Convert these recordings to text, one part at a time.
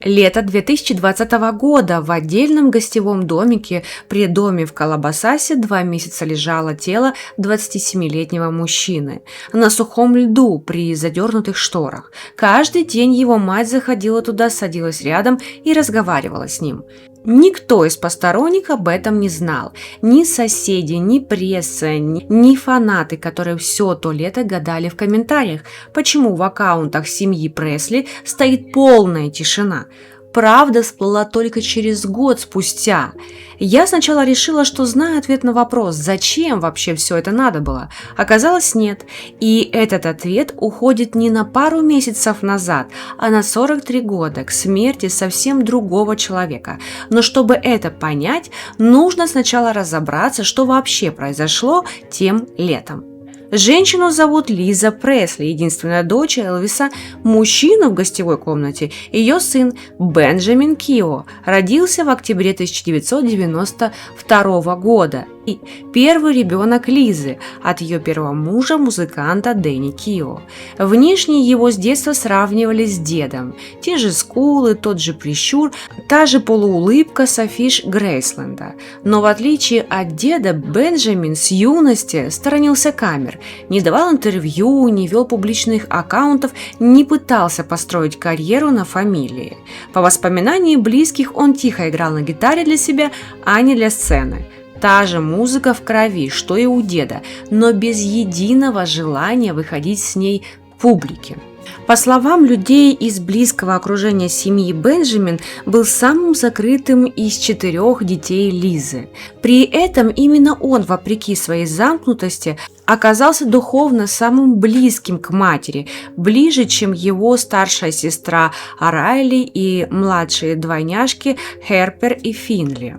Лето 2020 года. В отдельном гостевом домике при доме в Калабасасе 2 месяца лежало тело 27-летнего мужчины на сухом льду при задернутых шторах. Каждый день его мать заходила туда, садилась рядом и разговаривала с ним. Никто из посторонних об этом не знал. Ни соседи, ни пресса, ни фанаты, которые все то лето гадали в комментариях, почему в аккаунтах семьи Пресли стоит полная тишина. Правда всплыла только через год спустя. Я сначала решила, что знаю ответ на вопрос, зачем вообще все это надо было. Оказалось, нет. И этот ответ уходит не на пару месяцев назад, а на 43 года, к смерти совсем другого человека. Но чтобы это понять, нужно сначала разобраться, что вообще произошло тем летом. Женщину зовут Лиза Пресли, единственная дочь Элвиса. Мужчину в гостевой комнате ее сын Бенджамин Кио родился в октябре 1992 года. И первый ребенок Лизы от ее первого мужа, музыканта Дэнни Кио. Внешне его с детства сравнивали с дедом. Те же скулы, тот же прищур, та же полуулыбка с афиш Грейсленда. Но в отличие от деда, Бенджамин с юности сторонился камер, не давал интервью, не вел публичных аккаунтов, не пытался построить карьеру на фамилии. По воспоминаниям близких, он тихо играл на гитаре для себя, а не для сцены. Та же музыка в крови, что и у деда, но без единого желания выходить с ней к публике. По словам людей из близкого окружения семьи, Бенджамин был самым закрытым из 4 детей Лизы. При этом именно он, вопреки своей замкнутости, оказался духовно самым близким к матери, ближе, чем его старшая сестра Райли и младшие двойняшки Херпер и Финли.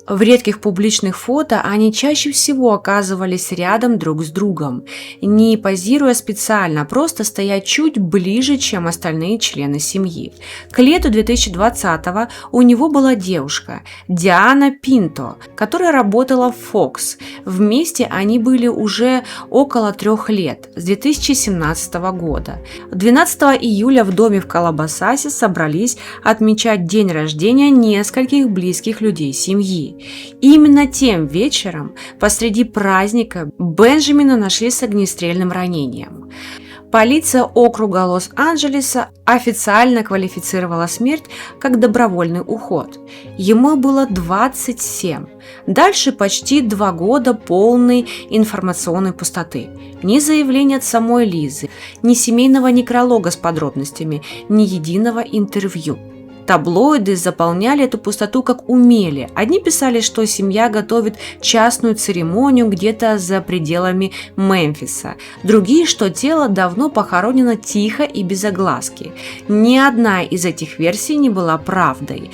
В редких публичных фото они чаще всего оказывались рядом друг с другом, не позируя специально, а просто стоя чуть ближе, чем остальные члены семьи. К лету 2020-го у него была девушка Диана Пинто, которая работала в Fox. Вместе они были уже около 3 лет, с 2017 года. 12 июля в доме в Калабасасе собрались отмечать день рождения нескольких близких людей семьи. Именно тем вечером, посреди праздника, Бенджамина нашли с огнестрельным ранением. Полиция округа Лос-Анджелеса официально квалифицировала смерть как добровольный уход. Ему было 27. Дальше почти 2 года полной информационной пустоты. Ни заявления от самой Лизы, ни семейного некролога с подробностями, ни единого интервью. Таблоиды заполняли эту пустоту как умели. Одни писали, что семья готовит частную церемонию где-то за пределами Мемфиса. Другие, что тело давно похоронено тихо и без огласки. Ни одна из этих версий не была правдой.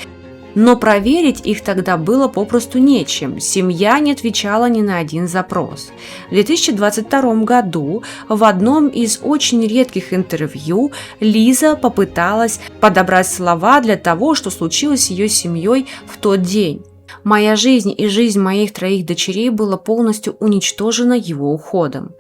Но проверить их тогда было попросту нечем. Семья не отвечала ни на один запрос. В 2022 году в одном из очень редких интервью Лиза попыталась подобрать слова для того, что случилось с ее семьей в тот день. «Моя жизнь и жизнь моих 3 дочерей была полностью уничтожена его уходом».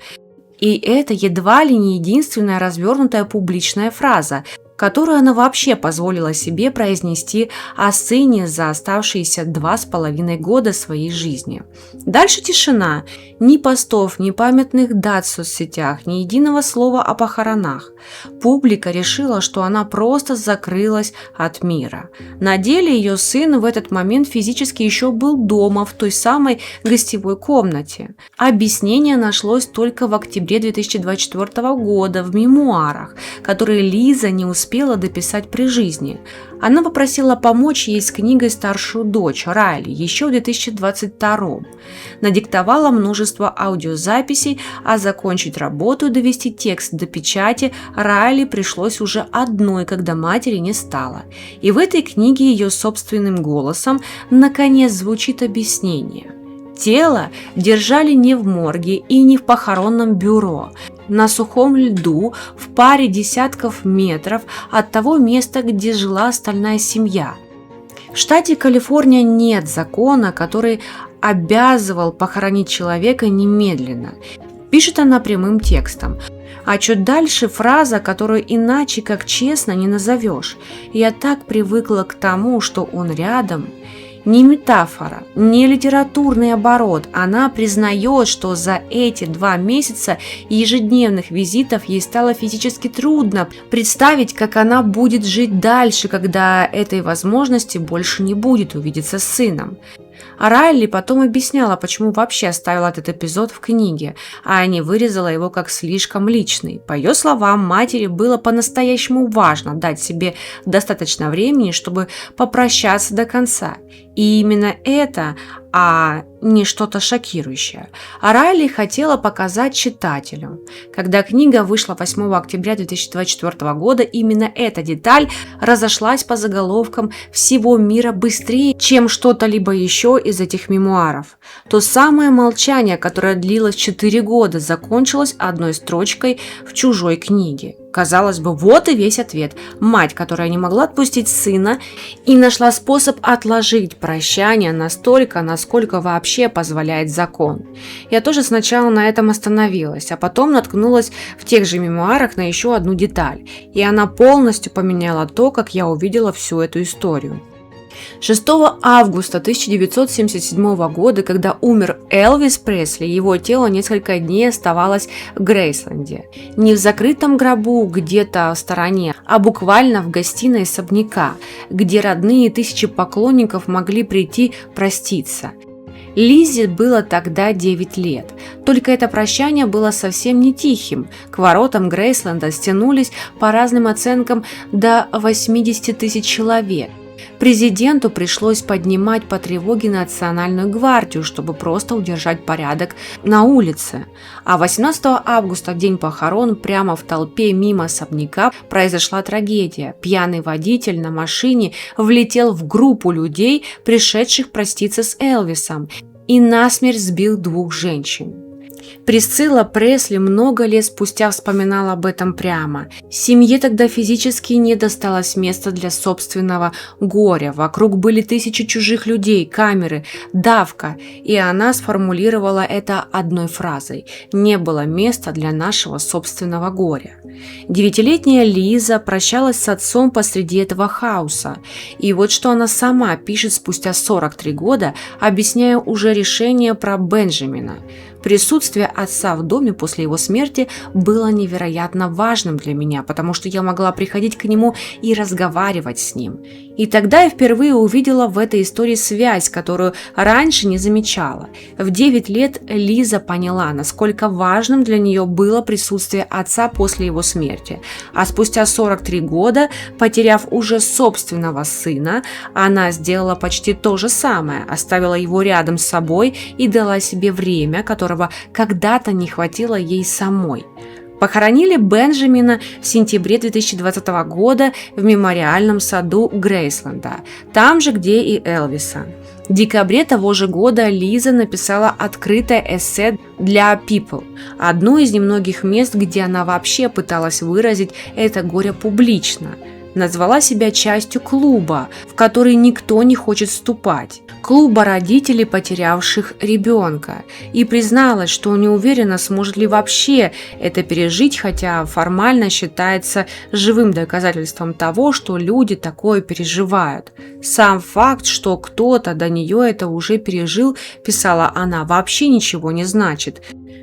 И это едва ли не единственная развернутая публичная фраза, которую она вообще позволила себе произнести о сыне за оставшиеся 2,5 года своей жизни. Дальше тишина. Ни постов, ни памятных дат в соцсетях, ни единого слова о похоронах. Публика решила, что она просто закрылась от мира. На деле ее сын в этот момент физически еще был дома, в той самой гостевой комнате. Объяснение нашлось только в октябре 2024 года в мемуарах, которые Лиза не успела дописать при жизни. Она попросила помочь ей с книгой старшую дочь Райли еще в 2022. Надиктовала множество аудиозаписей, а закончить работу и довести текст до печати Райли пришлось уже одной, когда матери не стало. И в этой книге ее собственным голосом наконец звучит объяснение. Тело держали не в морге и не в похоронном бюро, на сухом льду в паре десятков метров от того места, где жила остальная семья. В штате Калифорния нет закона, который обязывал похоронить человека немедленно. Пишет она прямым текстом. А чуть дальше фраза, которую иначе как честно не назовешь. Я так привыкла к тому, что он рядом. Не метафора, не литературный оборот. Она признает, что за эти 2 месяца ежедневных визитов ей стало физически трудно представить, как она будет жить дальше, когда этой возможности больше не будет увидеться с сыном. А Райли потом объясняла, почему вообще оставила этот эпизод в книге, а не вырезала его как слишком личный. По ее словам, матери было по-настоящему важно дать себе достаточно времени, чтобы попрощаться до конца. И именно это, а не что-то шокирующее. А Райли хотела показать читателю. Когда книга вышла 8 октября 2024 года, именно эта деталь разошлась по заголовкам всего мира быстрее, чем что-то либо еще из этих мемуаров. То самое молчание, которое длилось 4 года, закончилось одной строчкой в чужой книге. Казалось бы, вот и весь ответ. Мать, которая не могла отпустить сына и нашла способ отложить прощание настолько, насколько вообще позволяет закон. Я тоже сначала на этом остановилась, а потом наткнулась в тех же мемуарах на еще одну деталь, и она полностью поменяла то, как я увидела всю эту историю. 6 августа 1977 года, когда умер Элвис Пресли, его тело несколько дней оставалось в Грейсленде. Не в закрытом гробу где-то в стороне, а буквально в гостиной особняка, где родные тысячи поклонников могли прийти проститься. Лизе было тогда 9 лет. Только это прощание было совсем не тихим. К воротам Грейсленда стянулись по разным оценкам до 80 тысяч человек. Президенту пришлось поднимать по тревоге Национальную гвардию, чтобы просто удержать порядок на улице. А 18 августа, в день похорон, прямо в толпе мимо особняка произошла трагедия. Пьяный водитель на машине влетел в группу людей, пришедших проститься с Элвисом, и насмерть сбил 2 женщин. Присцилла Пресли много лет спустя вспоминала об этом прямо. Семье тогда физически не досталось места для собственного горя. Вокруг были тысячи чужих людей, камеры, давка. И она сформулировала это одной фразой: «Не было места для нашего собственного горя». 9-летняя Лиза прощалась с отцом посреди этого хаоса. И вот что она сама пишет спустя 43 года, объясняя уже решение про Бенджамина. Присутствие отца в доме после его смерти было невероятно важным для меня, потому что я могла приходить к нему и разговаривать с ним. И тогда я впервые увидела в этой истории связь, которую раньше не замечала. В 9 лет Лиза поняла, насколько важным для нее было присутствие отца после его смерти. А спустя 43 года, потеряв уже собственного сына, она сделала почти то же самое, оставила его рядом с собой и дала себе время, которого когда-то не хватило ей самой. Похоронили Бенджамина в сентябре 2020 года в мемориальном саду Грейсленда, там же, где и Элвиса. В декабре того же года Лиза написала открытое эссе для People, одно из немногих мест, где она вообще пыталась выразить это горе публично. Назвала себя частью клуба, в который никто не хочет вступать, клуба родителей, потерявших ребенка, и призналась, что не уверена, сможет ли вообще это пережить, хотя формально считается живым доказательством того, что люди такое переживают. Сам факт, что кто-то до нее это уже пережил, писала она, вообще ничего не значит,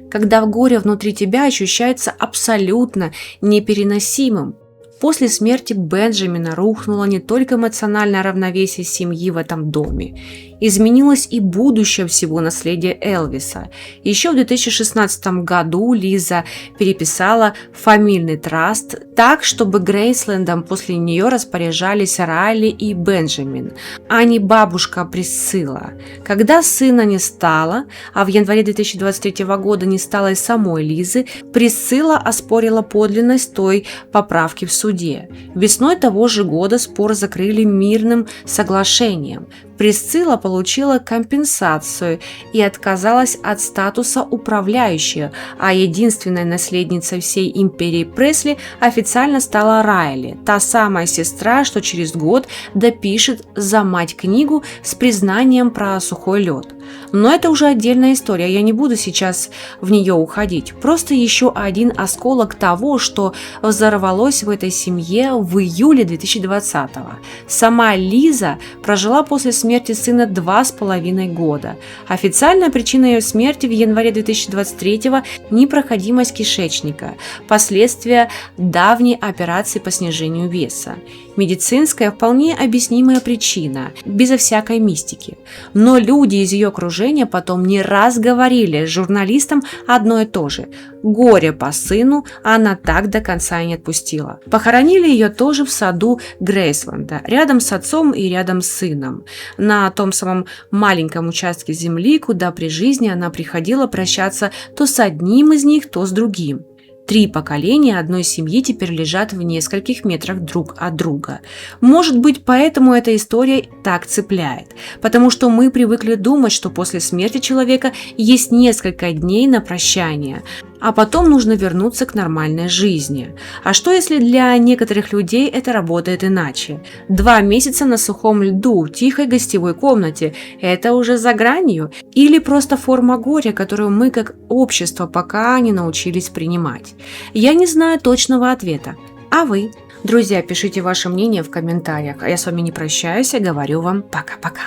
когда горе внутри тебя ощущается абсолютно непереносимым. После смерти Бенджамина рухнуло не только эмоциональное равновесие семьи в этом доме. Изменилось и будущее всего наследия Элвиса. Еще в 2016 году Лиза переписала фамильный траст так, чтобы Грейслендом после нее распоряжались Райли и Бенджамин, а не бабушка Присцилла. Когда сына не стало, а в январе 2023 года не стало и самой Лизы, Присцилла оспорила подлинность той поправки в суде. Весной того же года спор закрыли мирным соглашением. Присцилла получила компенсацию и отказалась от статуса управляющей, а единственной наследницей всей империи Пресли официально стала Райли, та самая сестра, что через год допишет за мать книгу с признанием про сухой лед. Но это уже отдельная история, я не буду сейчас в нее уходить. Просто еще один осколок того, что взорвалось в этой семье в июле 2020-го. Сама Лиза прожила после смерти сына 2,5 года. Официальная причина ее смерти в январе 2023-го – непроходимость кишечника, последствия давней операции по снижению веса. Медицинская вполне объяснимая причина, безо всякой мистики. Но люди из ее окружения потом не раз говорили журналистам одно и то же. Горе по сыну она так до конца и не отпустила. Похоронили ее тоже в саду Грейсленда, рядом с отцом и рядом с сыном, на том самом маленьком участке земли, куда при жизни она приходила прощаться то с одним из них, то с другим. 3 поколения одной семьи теперь лежат в нескольких метрах друг от друга. Может быть, поэтому эта история так цепляет, потому что мы привыкли думать, что после смерти человека есть несколько дней на прощание, а потом нужно вернуться к нормальной жизни. А что если для некоторых людей это работает иначе? 2 месяца на сухом льду в тихой гостевой комнате – это уже за гранью? Или просто форма горя, которую мы как общество пока не научились принимать? Я не знаю точного ответа. А вы? Друзья, пишите ваше мнение в комментариях. А я с вами не прощаюсь и говорю вам пока-пока.